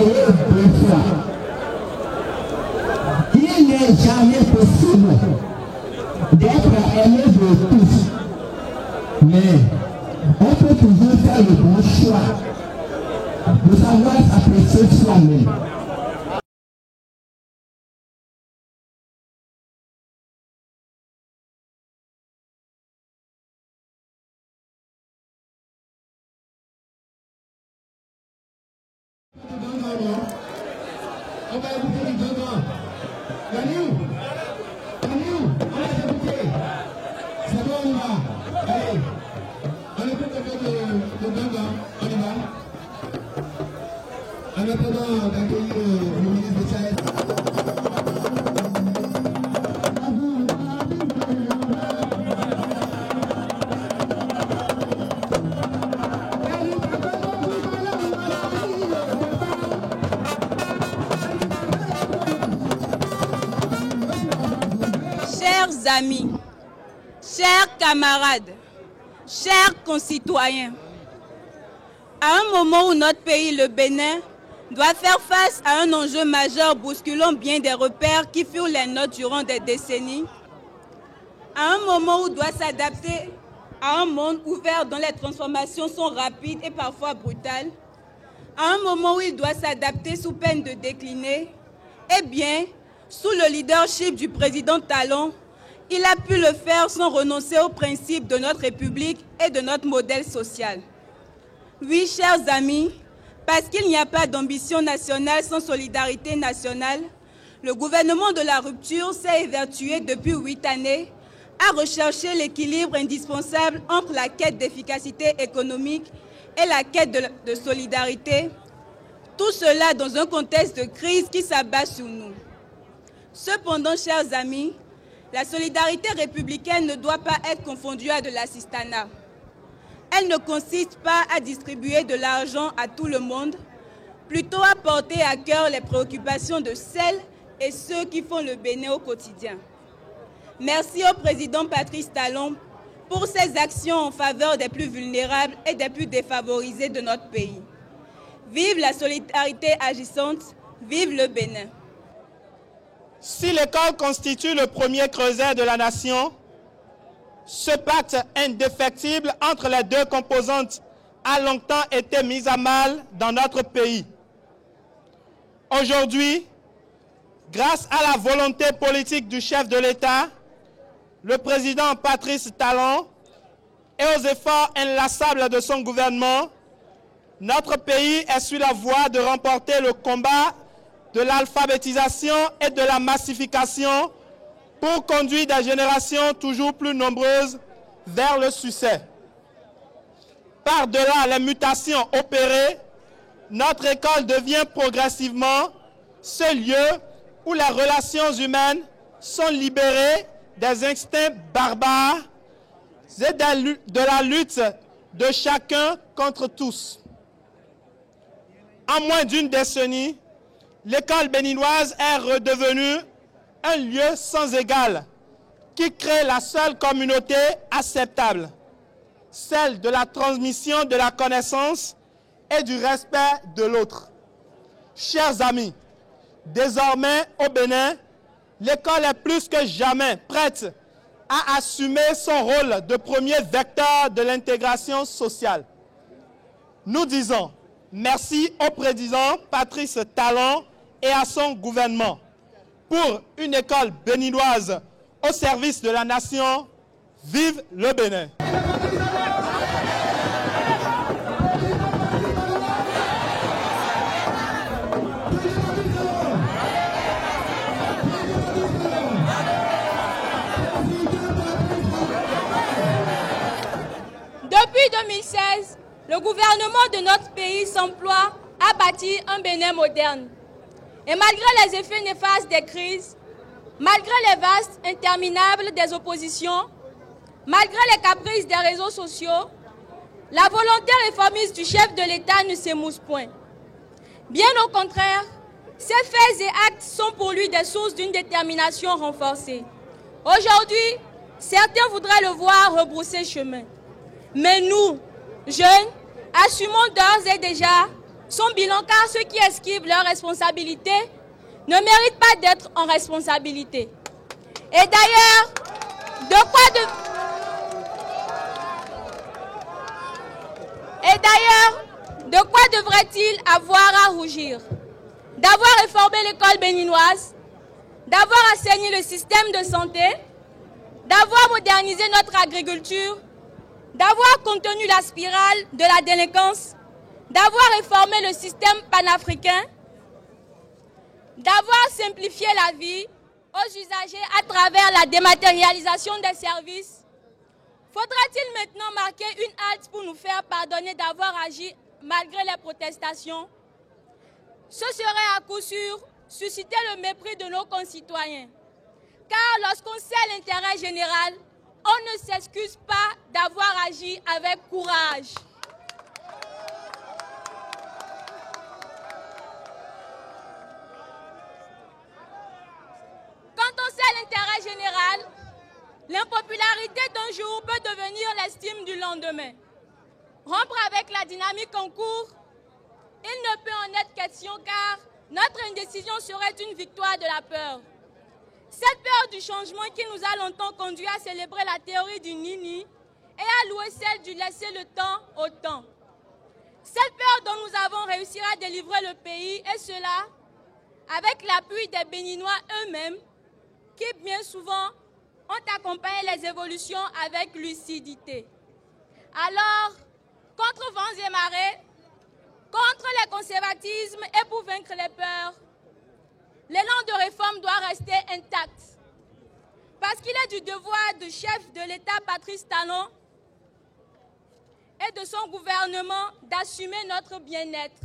voyez deux fois. Il n'est jamais possible d'être aimé de tous. Mais on peut toujours faire le bon choix de savoir s'apprécier soi-même. On va écouter du Ganga. Daniel, on va s'écouter. C'est bon, on y va. Allez, on écoute un peu de Ganga. On y va. En attendant d'accueillir le ministre de Sahel. Chers amis, chers camarades, chers concitoyens, à un moment où notre pays, le Bénin, doit faire face à un enjeu majeur bousculant bien des repères qui furent les nôtres durant des décennies, à un moment où il doit s'adapter à un monde ouvert dont les transformations sont rapides et parfois brutales, à un moment où il doit s'adapter sous peine de décliner, eh bien, sous le leadership du président Talon, il a pu le faire sans renoncer aux principes de notre République et de notre modèle social. Oui, chers amis, parce qu'il n'y a pas d'ambition nationale sans solidarité nationale, le gouvernement de la rupture s'est évertué depuis 8 années à rechercher l'équilibre indispensable entre la quête d'efficacité économique et la quête de solidarité, tout cela dans un contexte de crise qui s'abat sur nous. Cependant, chers amis, la solidarité républicaine ne doit pas être confondue à de l'assistanat. Elle ne consiste pas à distribuer de l'argent à tout le monde, plutôt à porter à cœur les préoccupations de celles et ceux qui font le Bénin au quotidien. Merci au président Patrice Talon pour ses actions en faveur des plus vulnérables et des plus défavorisés de notre pays. Vive la solidarité agissante, vive le Bénin. Si l'école constitue le premier creuset de la nation, ce pacte indéfectible entre les deux composantes a longtemps été mis à mal dans notre pays. Aujourd'hui, grâce à la volonté politique du chef de l'État, le président Patrice Talon, et aux efforts inlassables de son gouvernement, notre pays est sur la voie de remporter le combat de l'alphabétisation et de la massification pour conduire des générations toujours plus nombreuses vers le succès. Par-delà les mutations opérées, notre école devient progressivement ce lieu où les relations humaines sont libérées des instincts barbares et de la lutte de chacun contre tous. En moins d'une décennie, l'école béninoise est redevenue un lieu sans égal qui crée la seule communauté acceptable, celle de la transmission de la connaissance et du respect de l'autre. Chers amis, désormais au Bénin, l'école est plus que jamais prête à assumer son rôle de premier vecteur de l'intégration sociale. Nous disons merci au président Patrice Talon et à son gouvernement pour une école béninoise au service de la nation. Vive le Bénin! Depuis 2016, le gouvernement de notre pays s'emploie à bâtir un Bénin moderne. Et malgré les effets néfastes des crises, malgré les vastes interminables des oppositions, malgré les caprices des réseaux sociaux, la volonté réformiste du chef de l'État ne s'émousse point. Bien au contraire, ses faits et actes sont pour lui des sources d'une détermination renforcée. Aujourd'hui, certains voudraient le voir rebrousser chemin. Mais nous, jeunes, assumons d'ores et déjà son bilan car ceux qui esquivent leurs responsabilités ne méritent pas d'être en responsabilité. Et d'ailleurs, de quoi devrait-il avoir à rougir? D'avoir réformé l'école béninoise, d'avoir assaini le système de santé, d'avoir modernisé notre agriculture, d'avoir contenu la spirale de la délinquance, d'avoir réformé le système panafricain, d'avoir simplifié la vie aux usagers à travers la dématérialisation des services. Faudra-t-il maintenant marquer une halte pour nous faire pardonner d'avoir agi malgré les protestations? Ce serait à coup sûr susciter le mépris de nos concitoyens. Car lorsqu'on sait l'intérêt général, on ne s'excuse pas d'avoir agi avec courage. Quand on sait l'intérêt général, l'impopularité d'un jour peut devenir l'estime du lendemain. Rompre avec la dynamique en cours, il ne peut en être question car notre indécision serait une victoire de la peur. Cette peur du changement qui nous a longtemps conduit à célébrer la théorie du Nini et à louer celle du laisser le temps au temps. Cette peur dont nous avons réussi à délivrer le pays et cela avec l'appui des Béninois eux-mêmes qui bien souvent ont accompagné les évolutions avec lucidité. Alors, contre vents et marées, contre les conservatismes et pour vaincre les peurs, l'élan de réforme doit rester intact. Parce qu'il est du devoir du chef de l'État, Patrice Talon, et de son gouvernement d'assumer notre bien-être.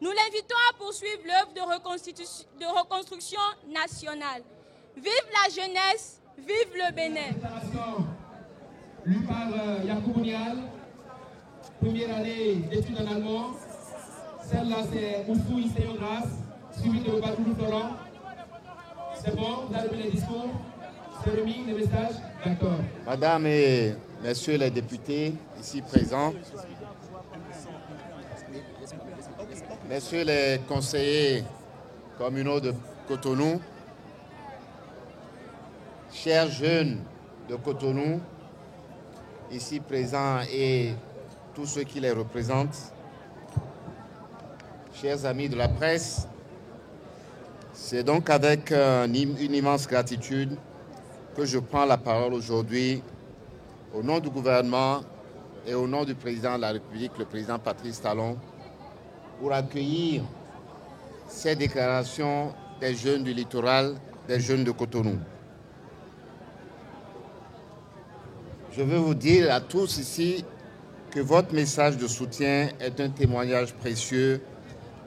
Nous l'invitons à poursuivre l'œuvre de reconstruction nationale. Vive la jeunesse, vive le Bénin. Lui par Yacoub Nial, première année d'études en allemand. Celle-là, c'est Oufou Istéogras, suivi de Badou Florent. C'est bon, vous avez vu les discours? C'est remis, les messages? D'accord. Madame et messieurs les députés ici présents, messieurs les conseillers communaux de Cotonou, chers jeunes de Cotonou, ici présents et tous ceux qui les représentent, chers amis de la presse, c'est donc avec une immense gratitude que je prends la parole aujourd'hui au nom du gouvernement et au nom du président de la République, le président Patrice Talon, pour accueillir ces déclarations des jeunes du littoral, des jeunes de Cotonou. Je veux vous dire à tous ici que votre message de soutien est un témoignage précieux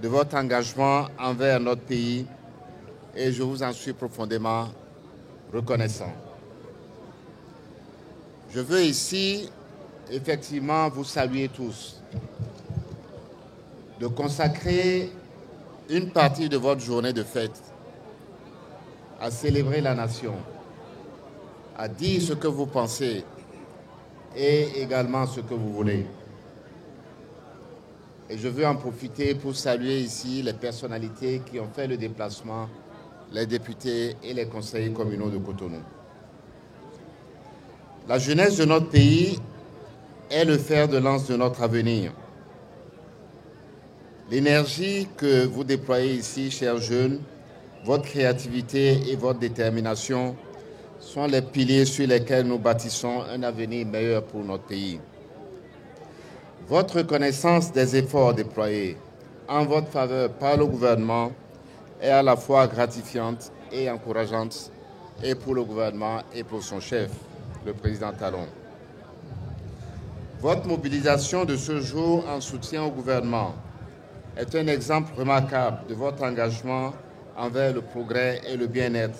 de votre engagement envers notre pays et je vous en suis profondément reconnaissant. Je veux ici effectivement vous saluer tous, de consacrer une partie de votre journée de fête à célébrer la nation, à dire ce que vous pensez et également ce que vous voulez. Et je veux en profiter pour saluer ici les personnalités qui ont fait le déplacement, les députés et les conseillers communaux de Cotonou. La jeunesse de notre pays est le fer de lance de notre avenir. L'énergie que vous déployez ici, chers jeunes, votre créativité et votre détermination sont les piliers sur lesquels nous bâtissons un avenir meilleur pour notre pays. Votre reconnaissance des efforts déployés en votre faveur par le gouvernement est à la fois gratifiante et encourageante, et pour le gouvernement et pour son chef, le président Talon. Votre mobilisation de ce jour en soutien au gouvernement est un exemple remarquable de votre engagement envers le progrès et le bien-être,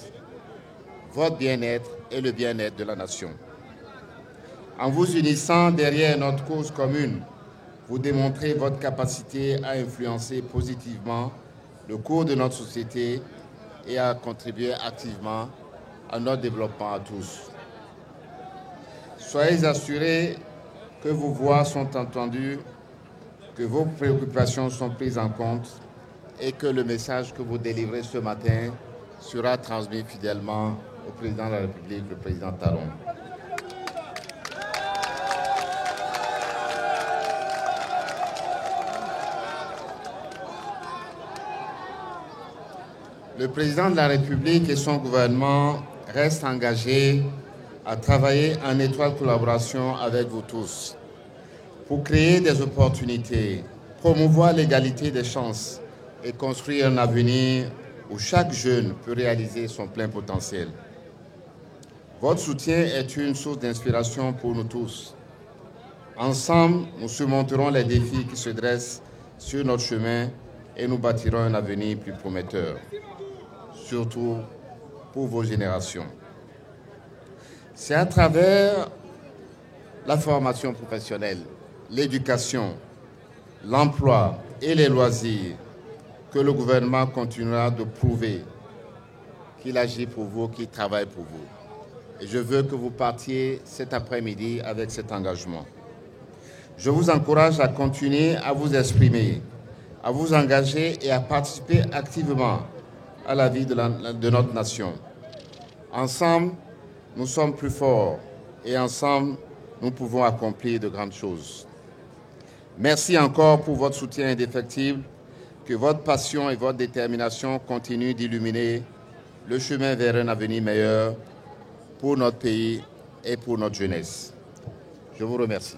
votre bien-être et le bien-être de la nation. En vous unissant derrière notre cause commune, vous démontrez votre capacité à influencer positivement le cours de notre société et à contribuer activement à notre développement à tous. Soyez assurés que vos voix sont entendues que vos préoccupations sont prises en compte et que le message que vous délivrez ce matin sera transmis fidèlement au président de la République, le président Talon. Le président de la République et son gouvernement restent engagés à travailler en étroite collaboration avec vous tous pour créer des opportunités, promouvoir l'égalité des chances et construire un avenir où chaque jeune peut réaliser son plein potentiel. Votre soutien est une source d'inspiration pour nous tous. Ensemble, nous surmonterons les défis qui se dressent sur notre chemin et nous bâtirons un avenir plus prometteur, surtout pour vos générations. C'est à travers la formation professionnelle, l'éducation, l'emploi et les loisirs que le gouvernement continuera de prouver qu'il agit pour vous, qu'il travaille pour vous. Et je veux que vous partiez cet après-midi avec cet engagement. Je vous encourage à continuer à vous exprimer, à vous engager et à participer activement à la vie de notre nation. Ensemble, nous sommes plus forts et ensemble, nous pouvons accomplir de grandes choses. Merci encore pour votre soutien indéfectible. Que votre passion et votre détermination continuent d'illuminer le chemin vers un avenir meilleur pour notre pays et pour notre jeunesse. Je vous remercie.